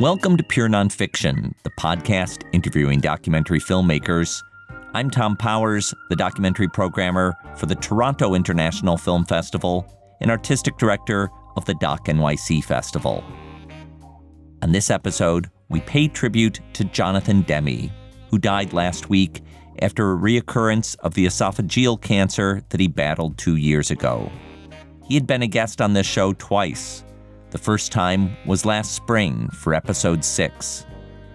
Welcome to Pure Nonfiction, the podcast interviewing documentary filmmakers. I'm Tom Powers, the documentary programmer for the Toronto International Film Festival and artistic director of the Doc NYC Festival. On this episode, we pay tribute to Jonathan Demme, who died last week after a reoccurrence of the esophageal cancer that he battled 2 years ago. He had been a guest on this show twice. The first time was last spring for episode 6.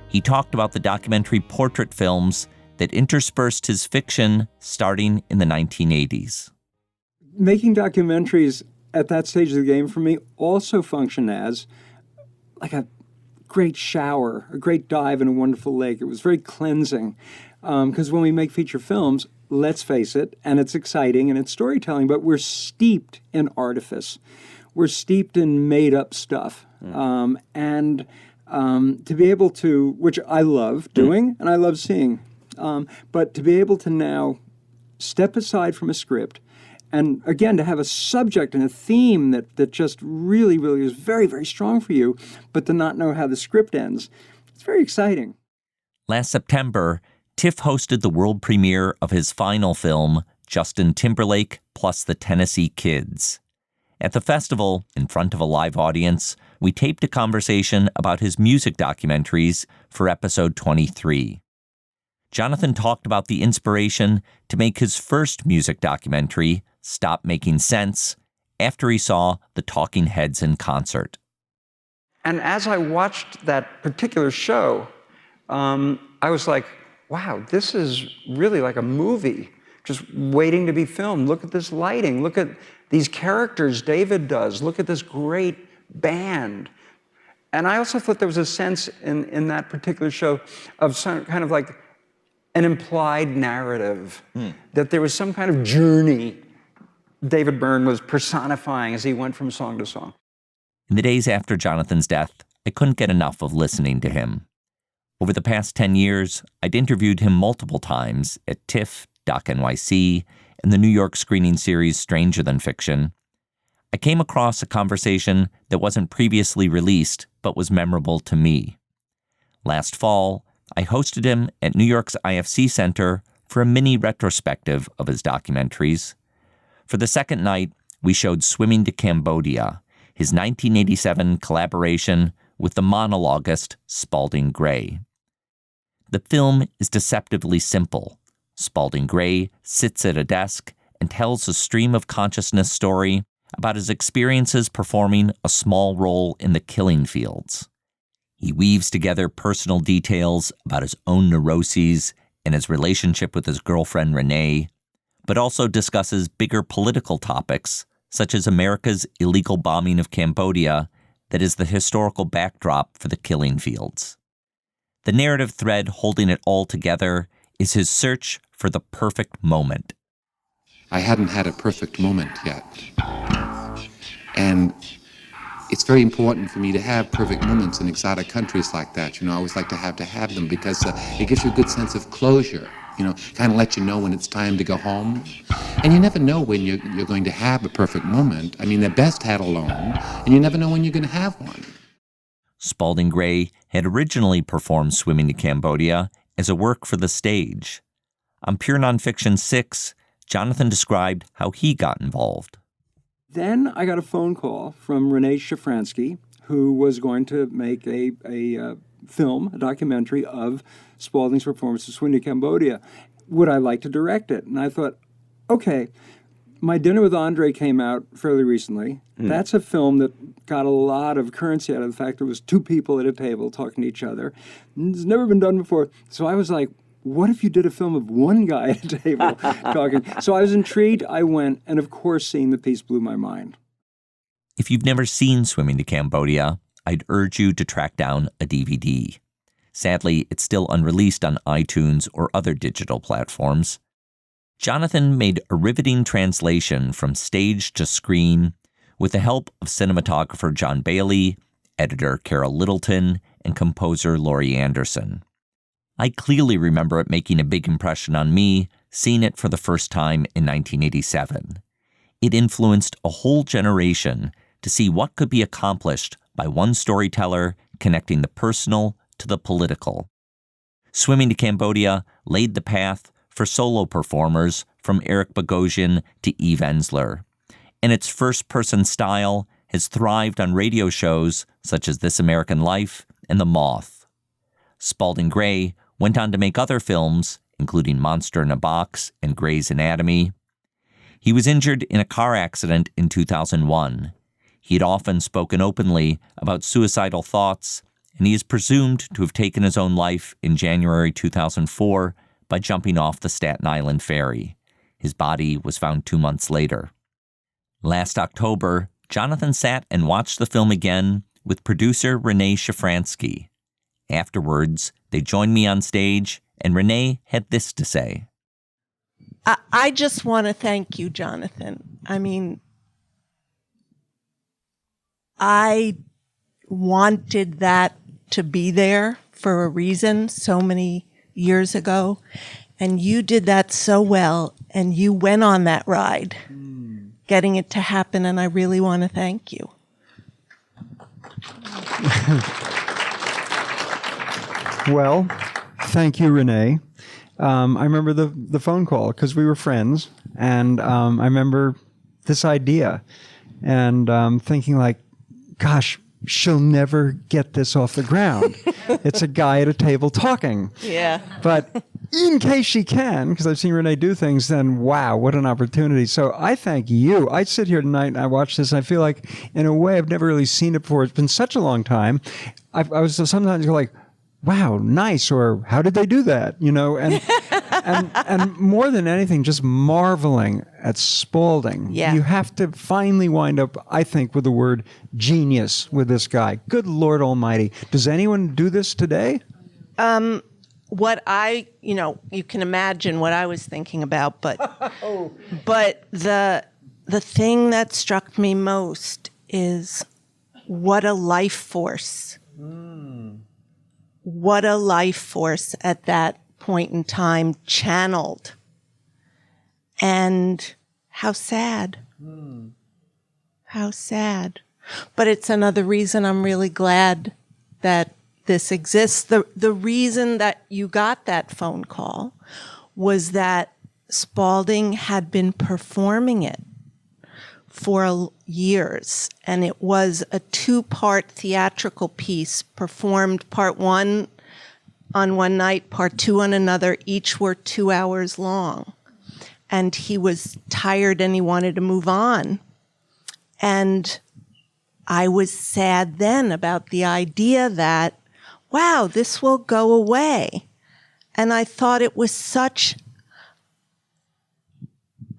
He talked about the documentary portrait films that interspersed his fiction starting in the 1980s. Making documentaries at that stage of the game for me also functioned as like a great shower, a great dive in a wonderful lake. It was very cleansing because when we make feature films, let's face it, and it's exciting and it's storytelling, but we're steeped in artifice. We're steeped in made-up stuff. And to be able to, which I love doing and I love seeing, but to be able to now step aside from a script and, again, to have a subject and a theme that just really, really is very, very strong for you, but to not know how the script ends, it's very exciting. Last September, TIFF hosted the world premiere of his final film, Justin Timberlake plus the Tennessee Kids. At the festival, in front of a live audience, we taped a conversation about his music documentaries for episode 23. Jonathan talked about the inspiration to make his first music documentary, Stop Making Sense, after he saw the Talking Heads in concert. And as I watched that particular show, I was like, wow, this is really like a movie, just waiting to be filmed. Look at this lighting. Look at these characters David does. Look at this great band. And I also thought there was a sense in that particular show of some kind of like an implied narrative, that there was some kind of journey David Byrne was personifying as he went from song to song. In the days after Jonathan's death, I couldn't get enough of listening to him. Over the past 10 years, I'd interviewed him multiple times at TIFF, Doc NYC, and the New York screening series Stranger Than Fiction. I came across a conversation that wasn't previously released, but was memorable to me. Last fall, I hosted him at New York's IFC Center for a mini retrospective of his documentaries. For the second night, we showed Swimming to Cambodia, his 1987 collaboration with the monologuist Spalding Gray. The film is deceptively simple. Spalding Gray sits at a desk and tells a stream of consciousness story about his experiences performing a small role in the killing fields. He weaves together personal details about his own neuroses and his relationship with his girlfriend Renée, but also discusses bigger political topics, such as America's illegal bombing of Cambodia, that is the historical backdrop for the killing fields. The narrative thread holding it all together is his search for the perfect moment. I hadn't had a perfect moment yet. And it's very important for me to have perfect moments in exotic countries like that. I always like to have them because it gives you a good sense of closure. Kind of let you know when it's time to go home. And you never know when you're going to have a perfect moment. I mean, they're best had alone, and you never know when you're going to have one. Spalding Gray had originally performed Swimming to Cambodia as a work for the stage. On Pure Nonfiction 6, Jonathan described how he got involved. Then I got a phone call from Renée Shafransky, who was going to make a documentary of Spalding's performance of Swimming to Cambodia. Would I like to direct it? And I thought, okay, My Dinner with Andre came out fairly recently. That's a film that got a lot of currency out of the fact there was two people at a table talking to each other. It's never been done before. So I was like, what if you did a film of one guy at a table talking? So I was intrigued. I went, and of course, seeing the piece blew my mind. If you've never seen Swimming to Cambodia, I'd urge you to track down a DVD. Sadly, it's still unreleased on iTunes or other digital platforms. Jonathan made a riveting translation from stage to screen with the help of cinematographer John Bailey, editor Carol Littleton, and composer Laurie Anderson. I clearly remember it making a big impression on me, seeing it for the first time in 1987. It influenced a whole generation to see what could be accomplished by one storyteller connecting the personal to the political. Swimming to Cambodia laid the path for solo performers from Eric Bogosian to Eve Ensler, and its first-person style has thrived on radio shows such as This American Life and The Moth. Spalding Gray went on to make other films, including Monster in a Box and Grey's Anatomy. He was injured in a car accident in 2001. He had often spoken openly about suicidal thoughts, and he is presumed to have taken his own life in January 2004 by jumping off the Staten Island ferry. His body was found 2 months later. Last October, Jonathan sat and watched the film again with producer Renée Shafransky. Afterwards, they joined me on stage, and Renée had this to say. I just want to thank you, Jonathan. I mean, I wanted that to be there for a reason so many years ago, and you did that so well, and you went on that ride, getting it to happen, and I really want to thank you. Well, thank you, Renée. I remember the phone call because we were friends, and I remember this idea and thinking like, gosh, she'll never get this off the ground. It's a guy at a table talking. Yeah. But in case she can, because I've seen Renée do things, then wow, what an opportunity. So I thank you. I sit here tonight and I watch this and I feel like, in a way, I've never really seen it before. It's been such a long time. I was sometimes like, wow, nice, or how did they do that? You know, and more than anything, just marveling at Spalding. Yeah. You have to finally wind up, I think, with the word genius with this guy. Good Lord Almighty. Does anyone do this today? What you can imagine what I was thinking about, but but the thing that struck me most is what a life force. What a life force at that point in time channeled. And how sad. How sad. But it's another reason I'm really glad that this exists. The reason that you got that phone call was that Spalding had been performing it for years, and it was a 2-part theatrical piece, performed part 1 on one night, part 2 on another. Each were 2 hours long. And he was tired and he wanted to move on. And I was sad then about the idea that, wow, this will go away. And I thought it was such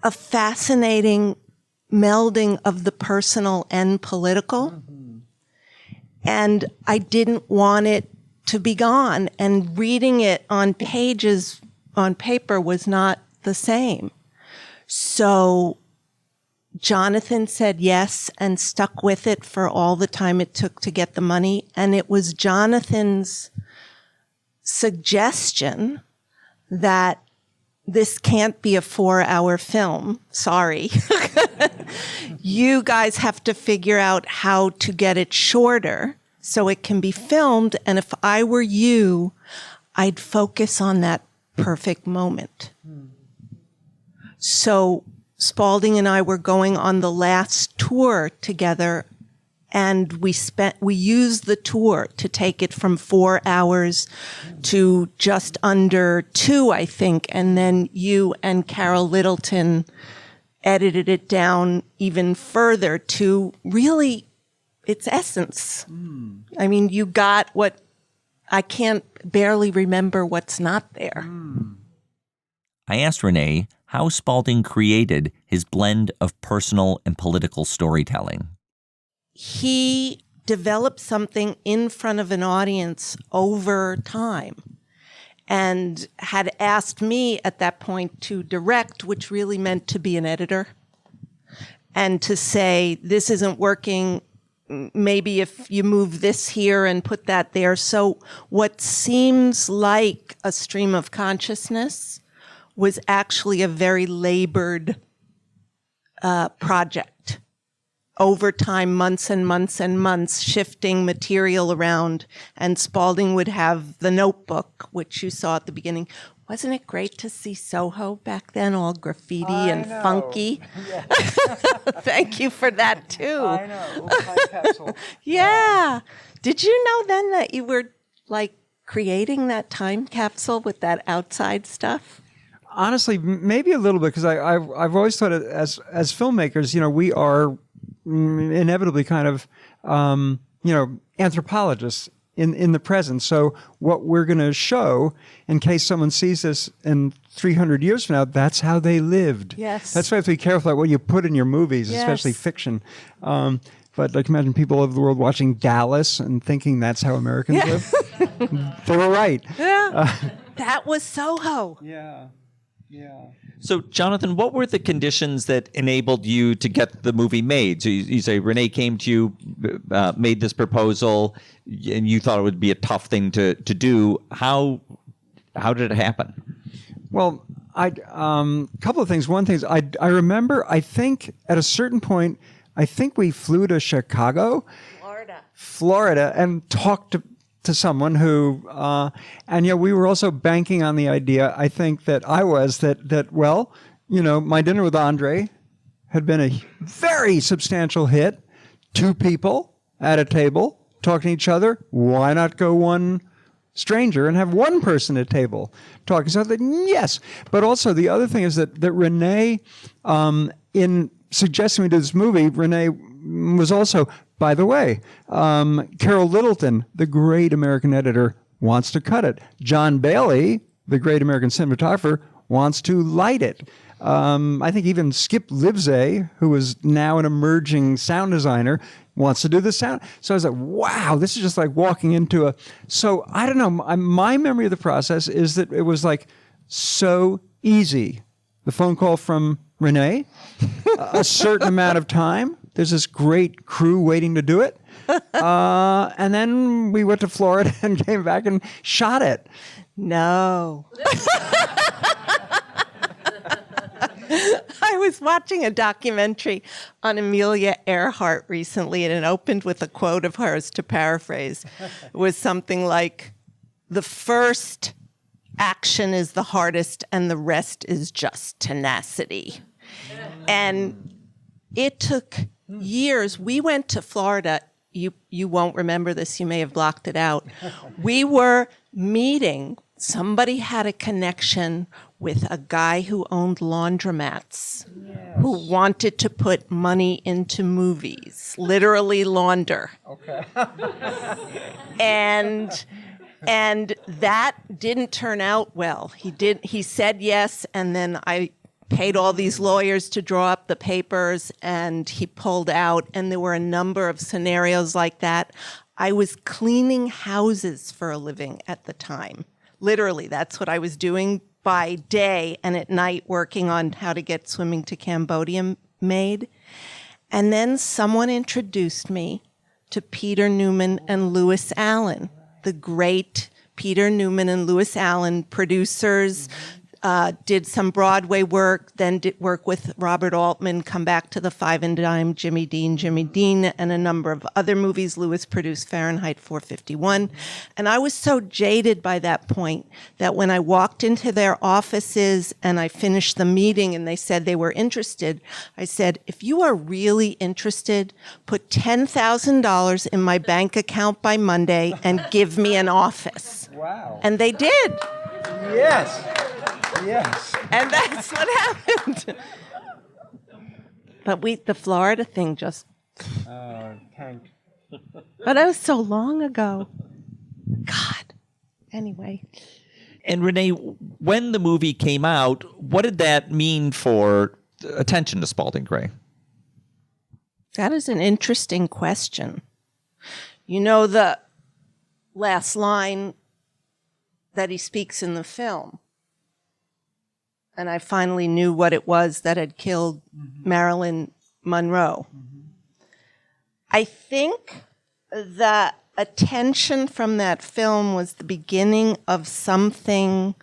a fascinating melding of the personal and political. And I didn't want it to be gone. And reading it on pages on paper was not the same. So Jonathan said yes and stuck with it for all the time it took to get the money. And it was Jonathan's suggestion that this can't be a 4-hour film. Sorry. You guys have to figure out how to get it shorter so it can be filmed. And if I were you, I'd focus on that perfect moment. So Spalding and I were going on the last tour together, and we used the tour to take it from 4 hours to just under 2, I think. And then you and Carol Littleton edited it down even further to really its essence. I mean, you got what I can't barely remember what's not there. I asked Renée how Spalding created his blend of personal and political storytelling. He developed something in front of an audience over time and had asked me at that point to direct, which really meant to be an editor, and to say, this isn't working. Maybe if you move this here and put that there. So what seems like a stream of consciousness was actually a very labored project over time, months and months and months, shifting material around. And Spalding would have The Notebook, which you saw at the beginning. Wasn't it great to see Soho back then, all graffiti and funky? Yeah. Thank you for that, too. I know. Time capsule. Yeah. Did you know then that you were, like, creating that time capsule with that outside stuff? Honestly, maybe a little bit, because I've always thought as filmmakers, we are inevitably kind of anthropologists in the present. So what we're going to show, in case someone sees this in 300 years from now, that's how they lived. Yes. That's why you have to be careful about what you put in your movies, especially fiction. But like, imagine people all over the world watching Dallas and thinking that's how Americans live. They were right. Yeah. That was Soho. Yeah. Yeah. So, Jonathan, what were the conditions that enabled you to get the movie made? So you say Renee came to you, made this proposal, and you thought it would be a tough thing to do. How did it happen? Well, couple of things. One thing is I remember, I think at a certain point, I think we flew to Chicago, Florida, and talked to someone who, and we were also banking on the idea, I think that my dinner with Andre had been a very substantial hit. 2 people at a table talking to each other. Why not go one stranger and have one person at table talking? So I thought, yes. But also the other thing is that Renee, in suggesting we do this movie, Renee was also, by the way, Carol Littleton, the great American editor, wants to cut it. John Bailey, the great American cinematographer, wants to light it. I think even Skip Livesey, who is now an emerging sound designer, wants to do the sound. So I was like, wow, this is just like walking into a... So I don't know. My memory of the process is that it was like so easy. The phone call from Renee, a certain amount of time. There's this great crew waiting to do it. And then we went to Florida and came back and shot it. No. I was watching a documentary on Amelia Earhart recently, and it opened with a quote of hers, to paraphrase. It was something like, "The first action is the hardest, and the rest is just tenacity." And it took years. We went to Florida. You won't remember this. You may have blocked it out. We were meeting. Somebody had a connection with a guy who owned laundromats, who wanted to put money into movies, literally launder. Okay. And that didn't turn out well. He said yes, and then I paid all these lawyers to draw up the papers, and he pulled out, and there were a number of scenarios like that. I was cleaning houses for a living at the time. Literally, that's what I was doing by day, and at night working on how to get Swimming to Cambodia made. And then someone introduced me to Peter Newman and Lewis Allen, the great Peter Newman and Lewis Allen producers. Did some Broadway work, then did work with Robert Altman, come back to the Five and Dime, Jimmy Dean, and a number of other movies. Lewis produced Fahrenheit 451. And I was so jaded by that point that when I walked into their offices and I finished the meeting and they said they were interested, I said, if you are really interested, put $10,000 in my bank account by Monday and give me an office. Wow. And they did. Yes. Yes. And that's what happened. But the Florida thing just... tanked. But that was so long ago. God. Anyway. And Renee, when the movie came out, what did that mean for attention to Spalding Gray? That is an interesting question. You know the last line that he speaks in the film? And I finally knew what it was that had killed Marilyn Monroe. I think the attention from that film was the beginning of something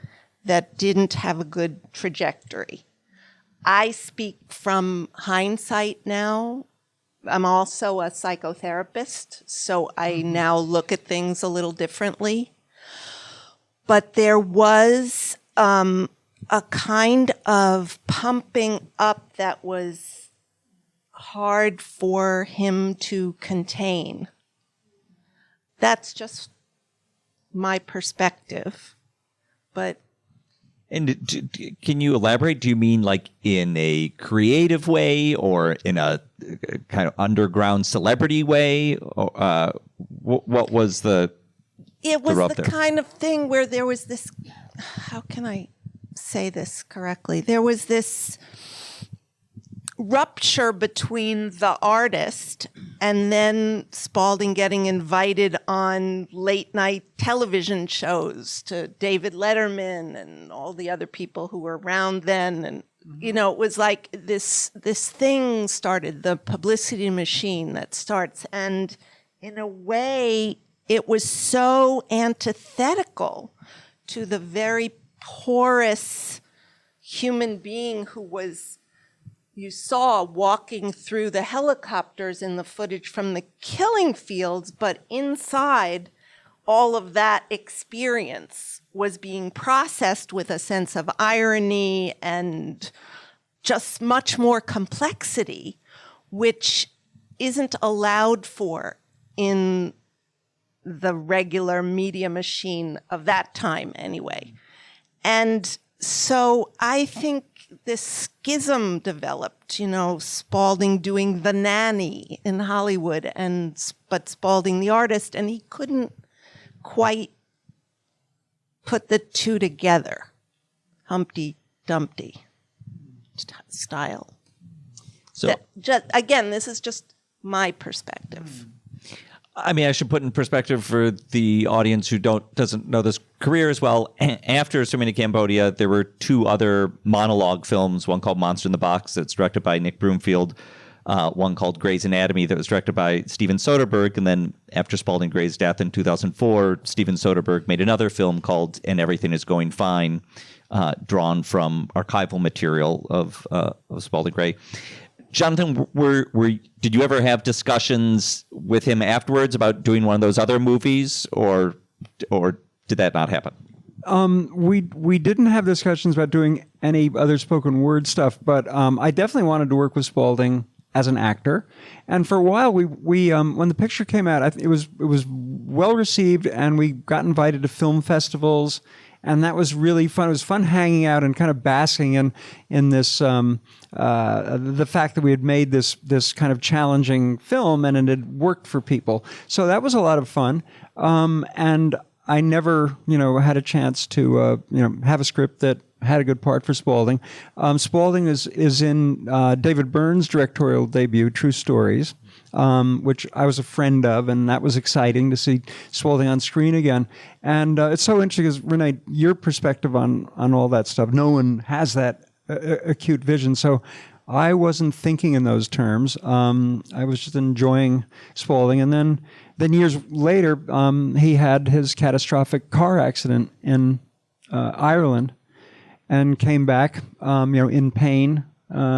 that didn't have a good trajectory. I speak from hindsight now, I'm also a psychotherapist, so I now look at things a little differently. But there was a kind of pumping up that was hard for him to contain. That's just my perspective. But And can you elaborate? Do you mean like in a creative way or in a kind of underground celebrity way? What was the it was rub the there? kind of thing where there was this, how can I say this correctly? There was this rupture between the artist and then Spalding getting invited on late night television shows to David Letterman and all the other people who were around then. And, you know, it was like this thing started, the publicity machine that starts. And in a way, it was so antithetical to the very porous human being who was, you saw walking through the helicopters in the footage from the killing fields, but inside all of that experience was being processed with a sense of irony and just much more complexity, which isn't allowed for in the regular media machine of that time anyway. And so I think this schism developed, you know, Spalding doing The Nanny in Hollywood, but Spalding the artist, and he couldn't quite put the two together. Humpty Dumpty style. So, Again, this is just my perspective. I mean, I should put in perspective for the audience who doesn't know this career as well. After Swimming to Cambodia, there were two other monologue films, one called Monster in the Box that's directed by Nick Broomfield, one called Grey's Anatomy that was directed by Steven Soderbergh, and then after Spalding Gray's death in 2004, Steven Soderbergh made another film called And Everything Is Going Fine, drawn from archival material of Spalding Gray. Jonathan, did you ever have discussions with him afterwards about doing one of those other movies, or did that not happen? We didn't have discussions about doing any other spoken word stuff, but I definitely wanted to work with Spalding as an actor. And for a while, we when the picture came out, it was well received, and we got invited to film festivals. And that was really fun. It was fun hanging out and kind of basking in this the fact that we had made this kind of challenging film and it had worked for people. So that was a lot of fun. And I never, had a chance to have a script that had a good part for Spalding. Spalding is in David Byrne's directorial debut, True Stories, which I was a friend of, and that was exciting to see Spalding on screen again. And it's so interesting because, Renee, your perspective on all that stuff, no one has that acute vision. So I wasn't thinking in those terms. I was just enjoying Spalding. And then years later, he had his catastrophic car accident in Ireland and came back, in pain,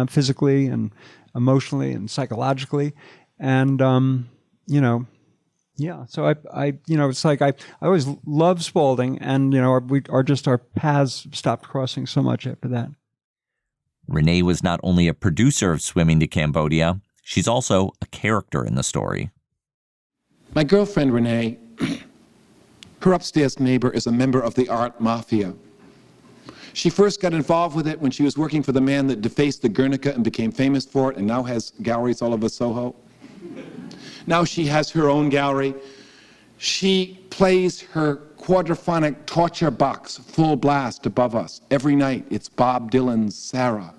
physically and emotionally and psychologically. And, so I it's like I always loved Spalding, and, our paths stopped crossing so much after that. Renee was not only a producer of Swimming to Cambodia, she's also a character in the story. My girlfriend, Renee, her upstairs neighbor is a member of the art mafia. She first got involved with it when she was working for the man that defaced the Guernica and became famous for it, and now has galleries all over Soho. Now she has her own gallery. She plays her quadraphonic torture box full blast above us every night. It's Bob Dylan's Sarah.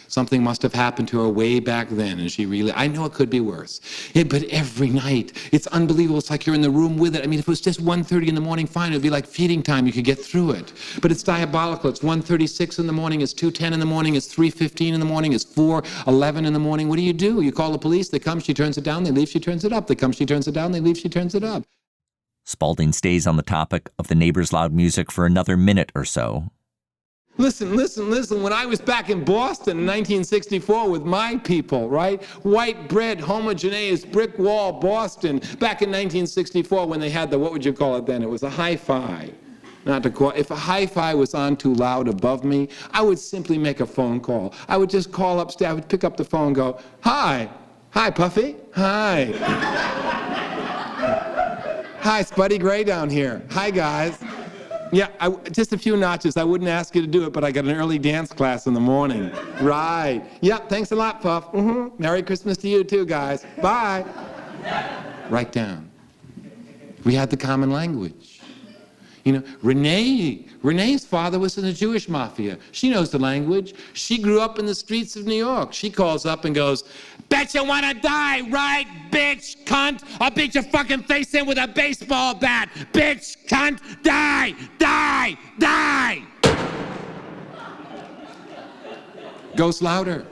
Something must have happened to her way back then, and I know it could be worse. But every night, it's unbelievable. It's like you're in the room with it. I mean, if it was just 1:30 in the morning, fine, it'd be like feeding time. You could get through it. But it's diabolical. It's 1:36 in the morning, it's 2:10 in the morning, it's 3:15 in the morning, it's 4:11 in the morning. What do? You call the police, they come, she turns it down, they leave, she turns it up. They come, she turns it down, they leave, she turns it up. Spalding stays on the topic of the neighbor's loud music for another minute or so. Listen, when I was back in Boston in 1964 with my people, right? White bread, homogeneous, brick wall, Boston, back in 1964 when they had the, what would you call it then? It was a hi-fi. Not to call, if a hi-fi was on too loud above me, I would simply make a phone call. I would just call upstairs, I would pick up the phone and go, hi, Puffy, hi. Hi, Spuddy Gray down here. Hi, guys. Yeah, just a few notches. I wouldn't ask you to do it, but I got an early dance class in the morning. Right. Yep, thanks a lot, Puff. Merry Christmas to you too, guys. Bye. Right down. We had the common language. You know, Renee's father was in the Jewish mafia. She knows the language. She grew up in the streets of New York. She calls up and goes, bet you wanna die, right, bitch, cunt? I'll beat your fucking face in with a baseball bat. Bitch, cunt, die, die, die. Goes louder.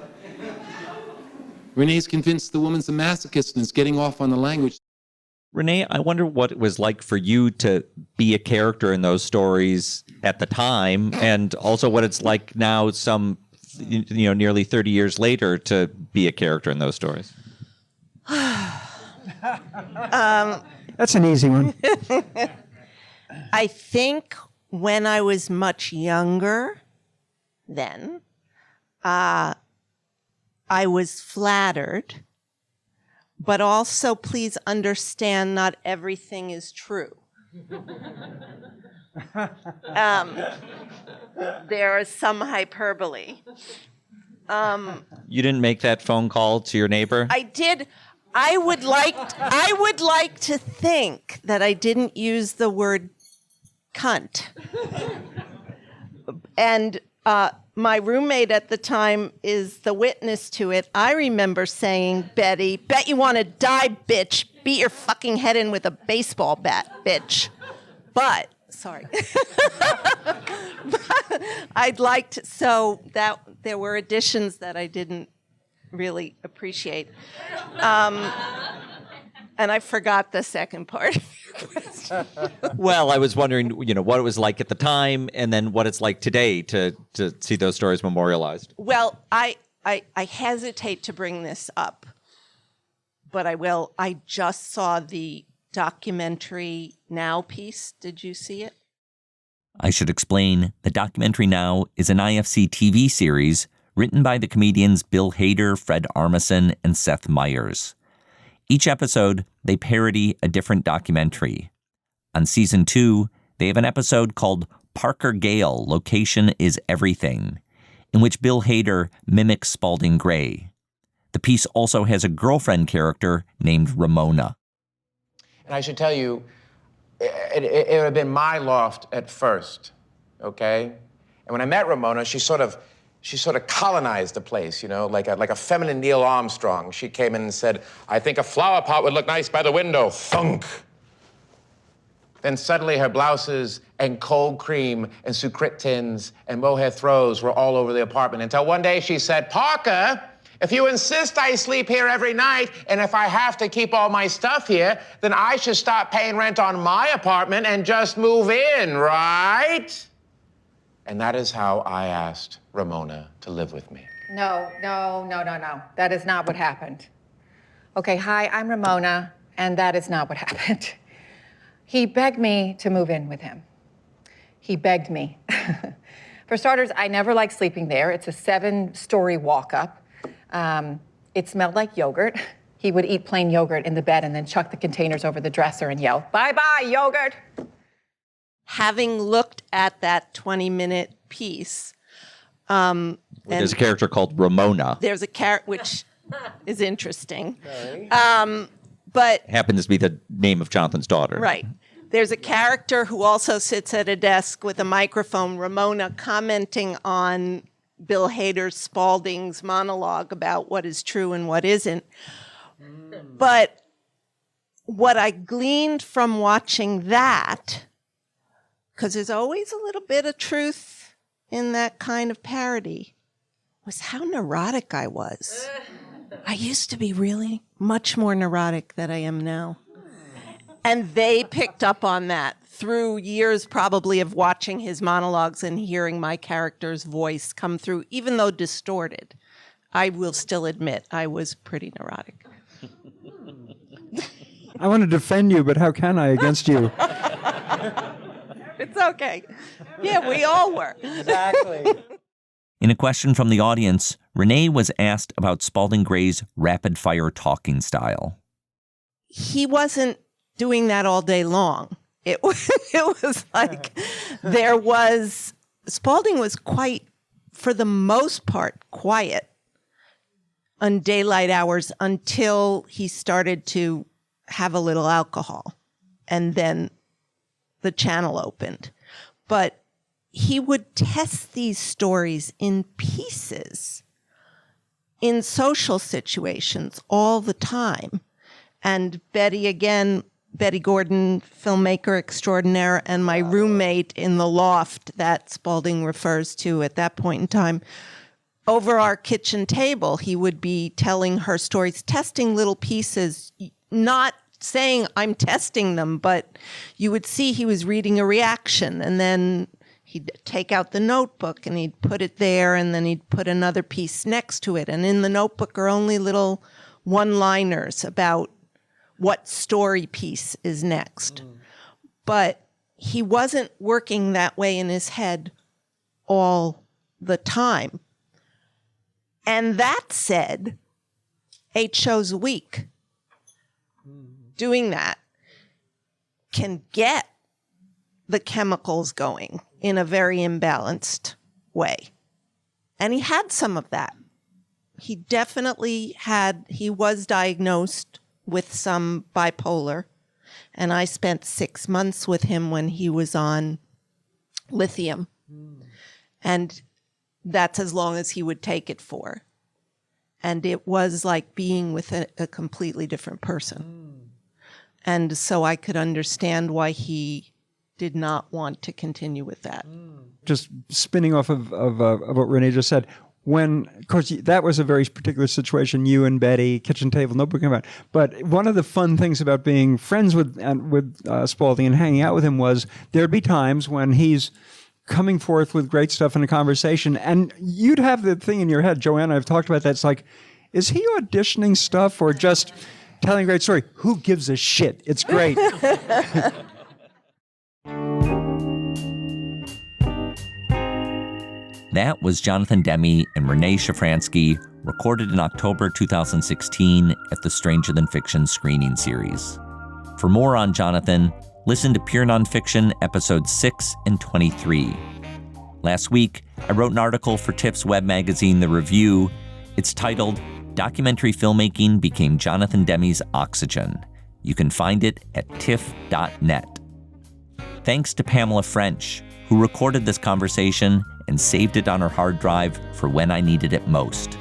Renee's convinced the woman's a masochist and is getting off on the language. Renee, I wonder what it was like for you to be a character in those stories at the time, and also what it's like now, nearly 30 years later, to be a character in those stories. That's an easy one. I think when I was much younger then, I was flattered. But also, please understand, not everything is true. There is some hyperbole. You didn't make that phone call to your neighbor? I did. I would like to think that I didn't use the word cunt. And my roommate at the time is the witness to it. I remember saying, Betty, bet you want to die, bitch. Beat your fucking head in with a baseball bat, bitch. But, sorry. I'd like to, so that there were additions that I didn't really appreciate. And I forgot the second part of your question. Well, I was wondering, what it was like at the time, and then what it's like today to see those stories memorialized. Well, I hesitate to bring this up, but I will. I just saw the documentary Now piece. Did you see it? I should explain, the documentary Now is an IFC TV series written by the comedians Bill Hader, Fred Armisen, and Seth Meyers. Each episode, they parody a different documentary. On season 2, they have an episode called Parker Gale, Location is Everything, in which Bill Hader mimics Spalding Gray. The piece also has a girlfriend character named Ramona. And I should tell you, it would have been my loft at first, okay? And when I met Ramona, she sort of colonized the place, like a feminine Neil Armstrong. She came in and said, I think a flower pot would look nice by the window. Thunk. Then suddenly her blouses and cold cream and sucrit tins and mohair throws were all over the apartment until one day she said, Parker, if you insist I sleep here every night, and if I have to keep all my stuff here, then I should stop paying rent on my apartment and just move in, right? And that is how I asked Ramona to live with me. No. That is not what happened. Okay, hi, I'm Ramona, and that is not what happened. He begged me to move in with him. He begged me. For starters, I never liked sleeping there. It's a 7-story walk-up. It smelled like yogurt. He would eat plain yogurt in the bed and then chuck the containers over the dresser and yell, bye-bye, yogurt. Having looked at that 20-minute piece, there's a character called Ramona. There's a character which is interesting, but happens to be the name of Jonathan's daughter. Right. There's a character who also sits at a desk with a microphone, Ramona, commenting on Bill Hader's Spalding's monologue about what is true and what isn't. But what I gleaned from watching that, because there's always a little bit of truth in that kind of parody, was how neurotic I was. I used to be really much more neurotic than I am now. And they picked up on that through years probably of watching his monologues and hearing my character's voice come through, even though distorted, I will still admit I was pretty neurotic. I want to defend you, but how can I against you? It's okay. Yeah, we all were. Exactly. In a question from the audience, Renée was asked about Spalding Gray's rapid-fire talking style. He wasn't doing that all day long. It was like Spalding was quite, for the most part, quiet on daylight hours until he started to have a little alcohol, and then the channel opened. But he would test these stories in pieces in social situations all the time. And Betty Gordon, filmmaker extraordinaire, and my roommate in the loft that Spalding refers to at that point in time, over our kitchen table, he would be telling her stories, testing little pieces, not saying I'm testing them, but you would see he was reading a reaction, and then he'd take out the notebook and he'd put it there, and then he'd put another piece next to it. And in the notebook are only little one-liners about what story piece is next. But he wasn't working that way in his head all the time. And that said, 8 shows a week, doing that can get the chemicals going in a very imbalanced way. And he had some of that. He definitely he was diagnosed with some bipolar. And I spent 6 months with him when he was on lithium. And that's as long as he would take it for. And it was like being with a completely different person. And so I could understand why he did not want to continue with that. Just spinning off of what Renée just said, of course, that was a very particular situation, you and Betty, kitchen table, notebook about. But one of the fun things about being friends with Spalding and hanging out with him was there'd be times when he's coming forth with great stuff in a conversation, and you'd have the thing in your head, Joanna, I've talked about that, it's like, is he auditioning stuff or just telling a great story? Who gives a shit? It's great. That was Jonathan Demme and Renée Shafransky, recorded in October 2016 at the Stranger Than Fiction screening series. For more on Jonathan, listen to Pure Nonfiction episodes 6 and 23. Last week, I wrote an article for TIFF's web magazine, The Review. It's titled, Documentary Filmmaking Became Jonathan Demme's Oxygen. You can find it at tiff.net. Thanks to Pamela French, who recorded this conversation and saved it on her hard drive for when I needed it most.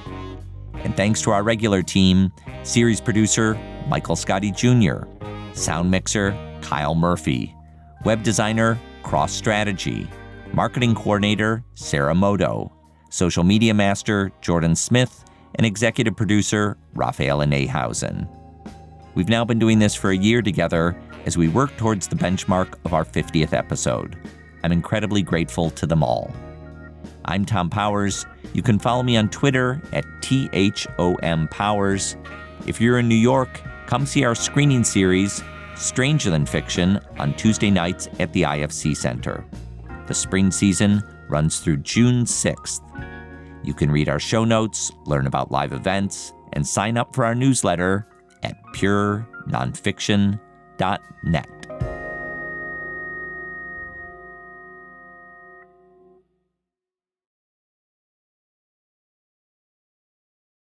And thanks to our regular team, series producer Michael Scotty Jr., sound mixer Kyle Murphy, web designer Cross Strategy, marketing coordinator Sarah Moto, social media master Jordan Smith, and executive producer Raphaela Nehausen. We've now been doing this for a year together as we work towards the benchmark of our 50th episode. I'm incredibly grateful to them all. I'm Tom Powers. You can follow me on Twitter at THOMPowers. If you're in New York, come see our screening series, Stranger Than Fiction, on Tuesday nights at the IFC Center. The spring season runs through June 6th. You can read our show notes, learn about live events, and sign up for our newsletter at purenonfiction.net.